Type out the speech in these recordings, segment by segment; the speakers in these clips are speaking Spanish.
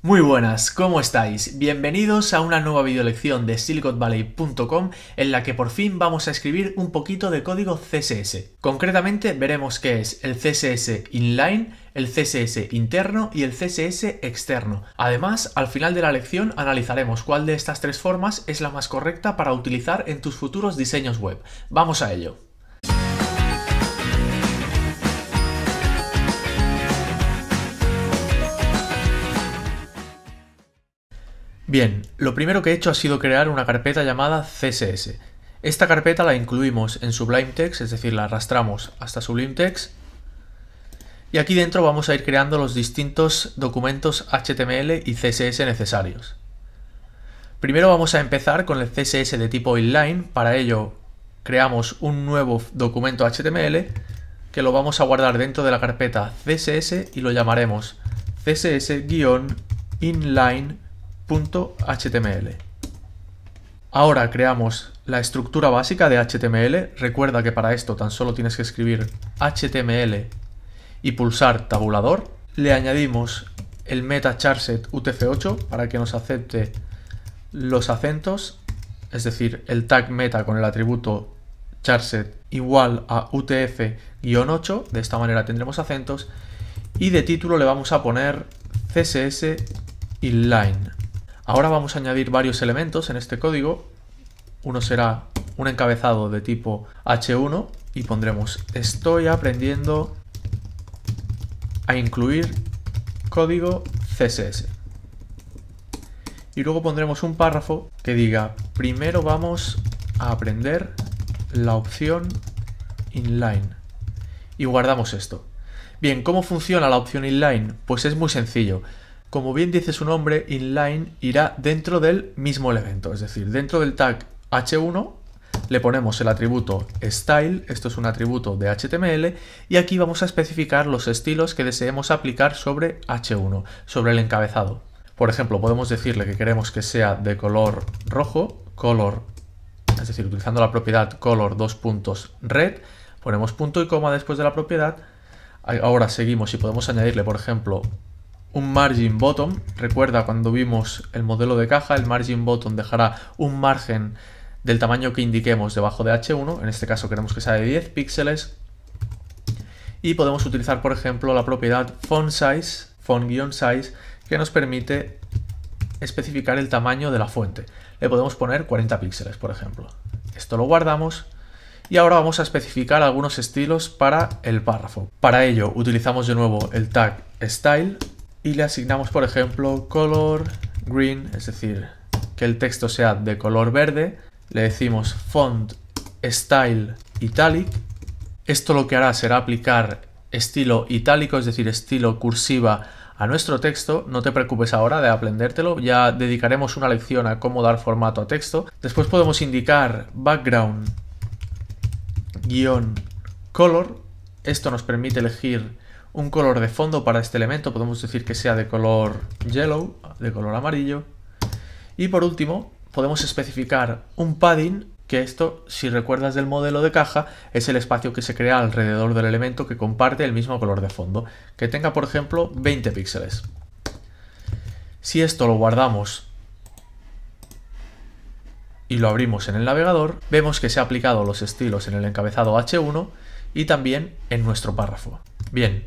Muy buenas, ¿cómo estáis? Bienvenidos a una nueva videolección de siliconvalley.com en la que por fin vamos a escribir un poquito de código CSS. Concretamente veremos qué es el CSS inline, el CSS interno y el CSS externo. Además, al final de la lección analizaremos cuál de estas tres formas es la más correcta para utilizar en tus futuros diseños web. ¡Vamos a ello! Bien, lo primero que he hecho ha sido crear una carpeta llamada CSS. Esta carpeta la incluimos en Sublime Text, es decir, la arrastramos hasta Sublime Text. Y aquí dentro vamos a ir creando los distintos documentos HTML y CSS necesarios. Primero vamos a empezar con el CSS de tipo inline. Para ello creamos un nuevo documento HTML que lo vamos a guardar dentro de la carpeta CSS y lo llamaremos CSS-inline.html. Ahora creamos la estructura básica de HTML. Recuerda que para esto tan solo tienes que escribir HTML y pulsar tabulador. Le añadimos el meta charset UTF-8 para que nos acepte los acentos, es decir, el tag meta con el atributo charset igual a UTF-8. De esta manera tendremos acentos. Y de título le vamos a poner CSS inline. Ahora vamos a añadir varios elementos en este código. Uno será un encabezado de tipo H1 y pondremos estoy aprendiendo a incluir código CSS. Y luego pondremos un párrafo que diga primero vamos a aprender la opción inline. Y guardamos esto. Bien, ¿cómo funciona la opción inline? Pues es muy sencillo. Como bien dice su nombre, inline irá dentro del mismo elemento, es decir, dentro del tag H1 le ponemos el atributo style, esto es un atributo de HTML, y aquí vamos a especificar los estilos que deseemos aplicar sobre H1, sobre el encabezado. Por ejemplo, podemos decirle que queremos que sea de color rojo, color, es decir, utilizando la propiedad color red, ponemos punto y coma después de la propiedad. Ahora seguimos y podemos añadirle, por ejemplo, un margin bottom. Recuerda cuando vimos el modelo de caja, el margin bottom dejará un margen del tamaño que indiquemos debajo de H1. En este caso queremos que sea de 10 píxeles. Y podemos utilizar, por ejemplo, la propiedad font size, font-size, que nos permite especificar el tamaño de la fuente. Le podemos poner 40 píxeles, por ejemplo. Esto lo guardamos. Y ahora vamos a especificar algunos estilos para el párrafo. Para ello utilizamos de nuevo el tag style y le asignamos, por ejemplo, color green, es decir, que el texto sea de color verde. Le decimos font style italic. Esto lo que hará será aplicar estilo itálico, es decir, estilo cursiva a nuestro texto. No te preocupes ahora de aprendértelo, ya dedicaremos una lección a cómo dar formato a texto. Después podemos indicar background color. Esto nos permite elegir un color de fondo para este elemento. Podemos decir que sea de color yellow, de color amarillo. Y por último podemos especificar un padding, que esto, si recuerdas del modelo de caja, es el espacio que se crea alrededor del elemento que comparte el mismo color de fondo, que tenga por ejemplo 20 píxeles. Si esto lo guardamos y lo abrimos en el navegador, vemos que se ha aplicado los estilos en el encabezado H1 y también en nuestro párrafo. Bien,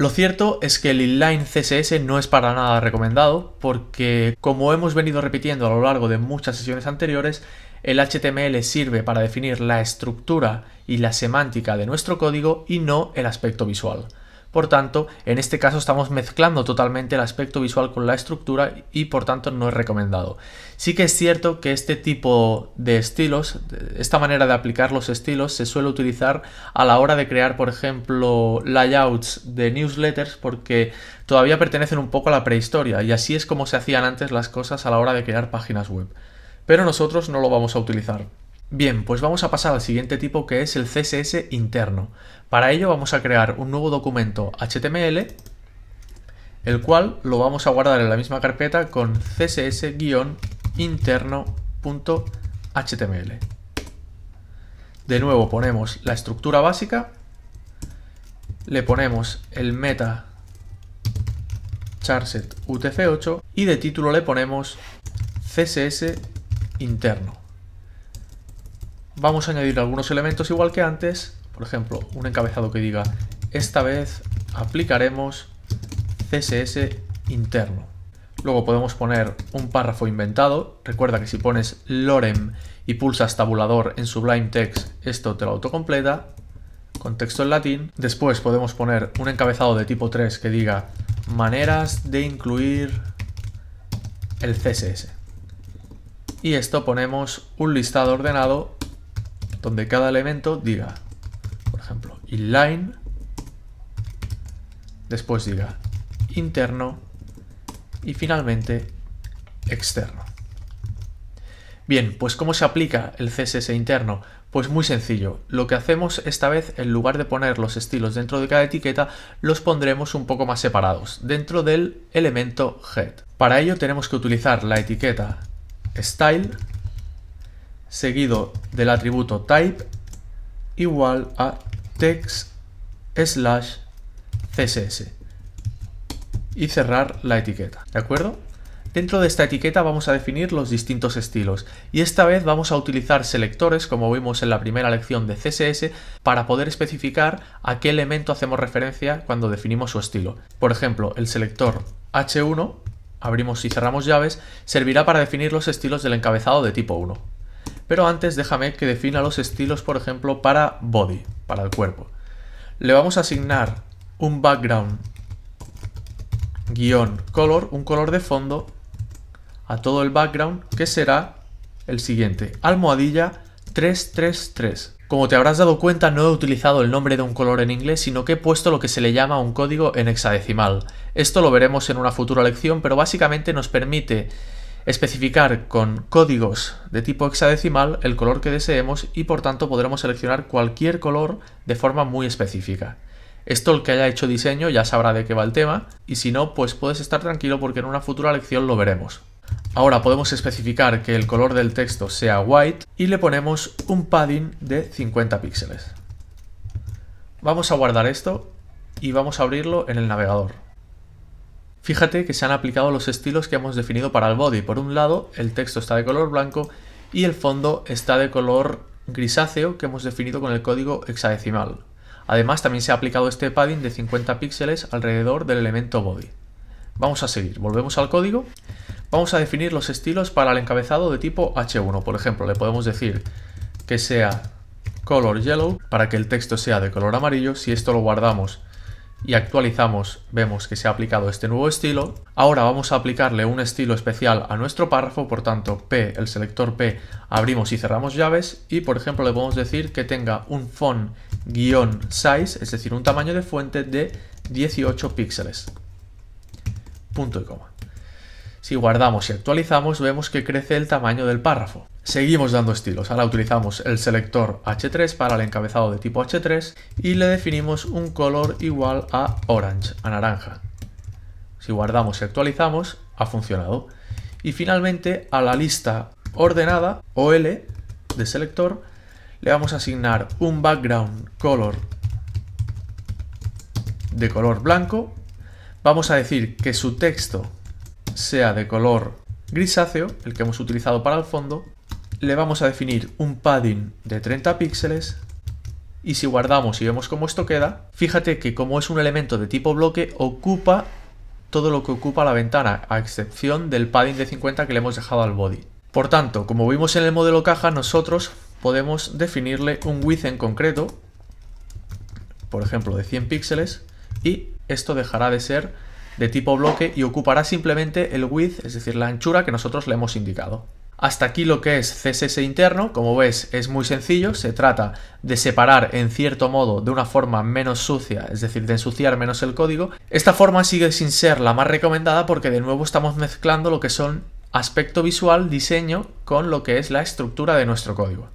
lo cierto es que el inline CSS no es para nada recomendado porque, como hemos venido repitiendo a lo largo de muchas sesiones anteriores, el HTML sirve para definir la estructura y la semántica de nuestro código y no el aspecto visual. Por tanto, en este caso estamos mezclando totalmente el aspecto visual con la estructura y por tanto no es recomendado. Sí que es cierto que este tipo de estilos, esta manera de aplicar los estilos, se suele utilizar a la hora de crear, por ejemplo, layouts de newsletters porque todavía pertenecen un poco a la prehistoria y así es como se hacían antes las cosas a la hora de crear páginas web. Pero nosotros no lo vamos a utilizar. Bien, pues vamos a pasar al siguiente tipo, que es el CSS interno. Para ello vamos a crear un nuevo documento HTML, el cual lo vamos a guardar en la misma carpeta con css-interno.html. De nuevo ponemos la estructura básica, le ponemos el meta charset utf8 y de título le ponemos CSS interno. Vamos a añadir algunos elementos igual que antes, por ejemplo, un encabezado que diga esta vez aplicaremos CSS interno. Luego podemos poner un párrafo inventado. Recuerda que si pones lorem y pulsas tabulador en Sublime Text, esto te lo autocompleta con texto en latín. Después podemos poner un encabezado de tipo 3 que diga maneras de incluir el CSS. Y esto ponemos un listado ordenado donde cada elemento diga, por ejemplo, inline, después diga interno y finalmente externo. Bien, pues ¿cómo se aplica el CSS interno? Pues muy sencillo. Lo que hacemos esta vez, en lugar de poner los estilos dentro de cada etiqueta, los pondremos un poco más separados, dentro del elemento head. Para ello tenemos que utilizar la etiqueta style seguido del atributo type igual a text/CSS y cerrar la etiqueta, ¿de acuerdo? Dentro de esta etiqueta vamos a definir los distintos estilos y esta vez vamos a utilizar selectores, como vimos en la primera lección de CSS, para poder especificar a qué elemento hacemos referencia cuando definimos su estilo. Por ejemplo, el selector H1, abrimos y cerramos llaves, servirá para definir los estilos del encabezado de tipo 1. Pero antes déjame que defina los estilos, por ejemplo, para body, para el cuerpo. Le vamos a asignar un background -color, un color de fondo a todo el background, que será el siguiente, almohadilla 333. Como te habrás dado cuenta, no he utilizado el nombre de un color en inglés, sino que he puesto lo que se le llama un código en hexadecimal. Esto lo veremos en una futura lección, pero básicamente nos permite especificar con códigos de tipo hexadecimal el color que deseemos y por tanto podremos seleccionar cualquier color de forma muy específica. Esto el que haya hecho diseño ya sabrá de qué va el tema y si no, pues puedes estar tranquilo porque en una futura lección lo veremos. Ahora podemos especificar que el color del texto sea white y le ponemos un padding de 50 píxeles. Vamos a guardar esto y vamos a abrirlo en el navegador. Fíjate que se han aplicado los estilos que hemos definido para el body. Por un lado, el texto está de color blanco y el fondo está de color grisáceo que hemos definido con el código hexadecimal. Además, también se ha aplicado este padding de 50 píxeles alrededor del elemento body. Vamos a seguir, volvemos al código. Vamos a definir los estilos para el encabezado de tipo H1. Por ejemplo, le podemos decir que sea color yellow para que el texto sea de color amarillo. Si esto lo guardamos y actualizamos, vemos que se ha aplicado este nuevo estilo. Ahora vamos a aplicarle un estilo especial a nuestro párrafo, por tanto, P, el selector P, abrimos y cerramos llaves y, por ejemplo, le podemos decir que tenga un font-size, es decir, un tamaño de fuente de 18 píxeles. Punto y coma. Si guardamos y actualizamos, vemos que crece el tamaño del párrafo. Seguimos dando estilos. Ahora utilizamos el selector H3 para el encabezado de tipo H3 y le definimos un color igual a orange, a naranja. Si guardamos y actualizamos, ha funcionado. Y finalmente, a la lista ordenada, OL, de selector, le vamos a asignar un background color de color blanco. Vamos a decir que su texto sea de color grisáceo, el que hemos utilizado para el fondo. Le vamos a definir un padding de 30 píxeles y si guardamos y vemos cómo esto queda, fíjate que como es un elemento de tipo bloque, ocupa todo lo que ocupa la ventana, a excepción del padding de 50 que le hemos dejado al body. Por tanto, como vimos en el modelo caja, nosotros podemos definirle un width en concreto, por ejemplo de 100 píxeles, y esto dejará de ser de tipo bloque y ocupará simplemente el width, es decir, la anchura que nosotros le hemos indicado. Hasta aquí lo que es CSS interno. Como ves, es muy sencillo. Se trata de separar en cierto modo de una forma menos sucia, es decir, de ensuciar menos el código. Esta forma sigue sin ser la más recomendada porque de nuevo estamos mezclando lo que son aspecto visual, diseño, con lo que es la estructura de nuestro código.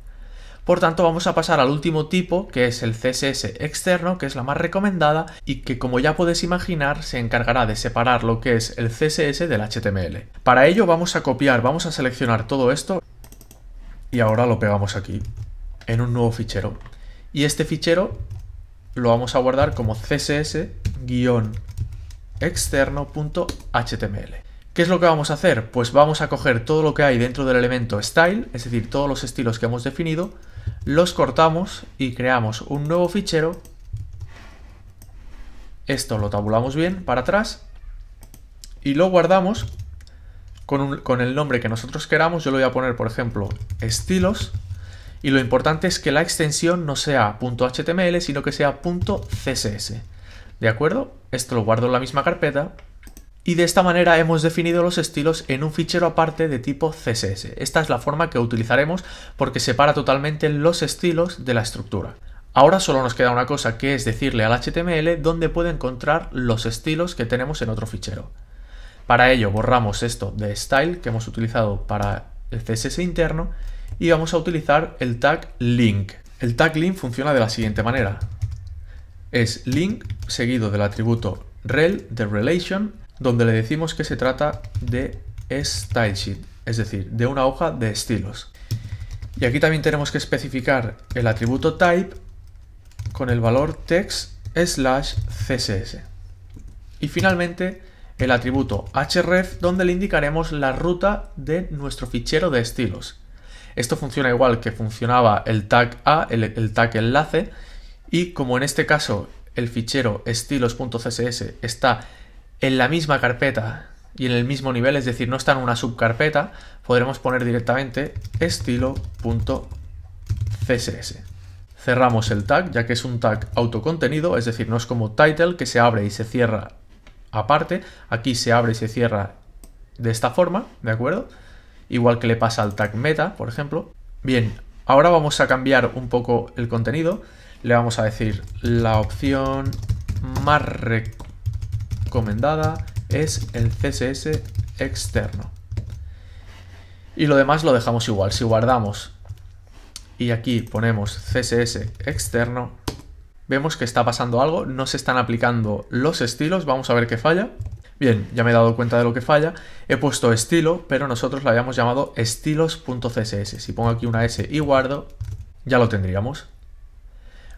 Por tanto, vamos a pasar al último tipo, que es el CSS externo, que es la más recomendada y que, como ya puedes imaginar, se encargará de separar lo que es el CSS del HTML. Para ello vamos a copiar, vamos a seleccionar todo esto y ahora lo pegamos aquí, en un nuevo fichero. Y este fichero lo vamos a guardar como CSS-style externo.html. ¿Qué es lo que vamos a hacer? Pues vamos a coger todo lo que hay dentro del elemento style, es decir, todos los estilos que hemos definido, los cortamos y creamos un nuevo fichero. Esto lo tabulamos bien para atrás y lo guardamos con el nombre que nosotros queramos. Yo le voy a poner, por ejemplo, estilos, y lo importante es que la extensión no sea .html, sino que sea .css. ¿De acuerdo? Esto lo guardo en la misma carpeta y de esta manera hemos definido los estilos en un fichero aparte de tipo CSS. Esta es la forma que utilizaremos porque separa totalmente los estilos de la estructura. Ahora solo nos queda una cosa, que es decirle al HTML dónde puede encontrar los estilos que tenemos en otro fichero. Para ello borramos esto de style que hemos utilizado para el CSS interno y vamos a utilizar el tag link. El tag link funciona de la siguiente manera. Es link seguido del atributo rel de relation, donde le decimos que se trata de stylesheet, es decir, de una hoja de estilos. Y aquí también tenemos que especificar el atributo type con el valor text/css. Y finalmente el atributo href, donde le indicaremos la ruta de nuestro fichero de estilos. Esto funciona igual que funcionaba el tag a, el tag enlace, y como en este caso el fichero estilos.css está en la misma carpeta y en el mismo nivel, es decir, no está en una subcarpeta, podremos poner directamente estilo.css. Cerramos el tag, ya que es un tag autocontenido, es decir, no es como title que se abre y se cierra aparte. Aquí se abre y se cierra de esta forma, ¿de acuerdo? Igual que le pasa al tag meta, por ejemplo. Bien, ahora vamos a cambiar un poco el contenido. Le vamos a decir la opción más recomendada es el CSS externo. Y lo demás lo dejamos igual. Si guardamos y aquí ponemos CSS externo, vemos que está pasando algo, no se están aplicando los estilos. Vamos a ver qué falla. Bien, ya me he dado cuenta de lo que falla. He puesto estilo, pero nosotros lo habíamos llamado estilos.css. Si pongo aquí una S y guardo, ya lo tendríamos.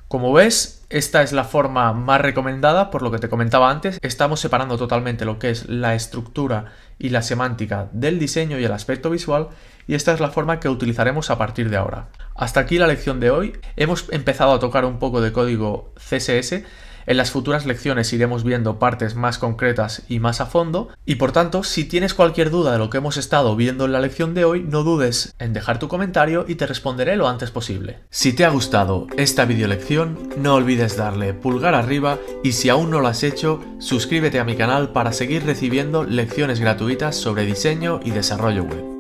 Como ves, esta es la forma más recomendada, por lo que te comentaba antes. Estamos separando totalmente lo que es la estructura y la semántica del diseño y el aspecto visual, y esta es la forma que utilizaremos a partir de ahora. Hasta aquí la lección de hoy. Hemos empezado a tocar un poco de código CSS. En las futuras lecciones iremos viendo partes más concretas y más a fondo, y por tanto, si tienes cualquier duda de lo que hemos estado viendo en la lección de hoy, no dudes en dejar tu comentario y te responderé lo antes posible. Si te ha gustado esta videolección, no olvides darle pulgar arriba y si aún no lo has hecho, suscríbete a mi canal para seguir recibiendo lecciones gratuitas sobre diseño y desarrollo web.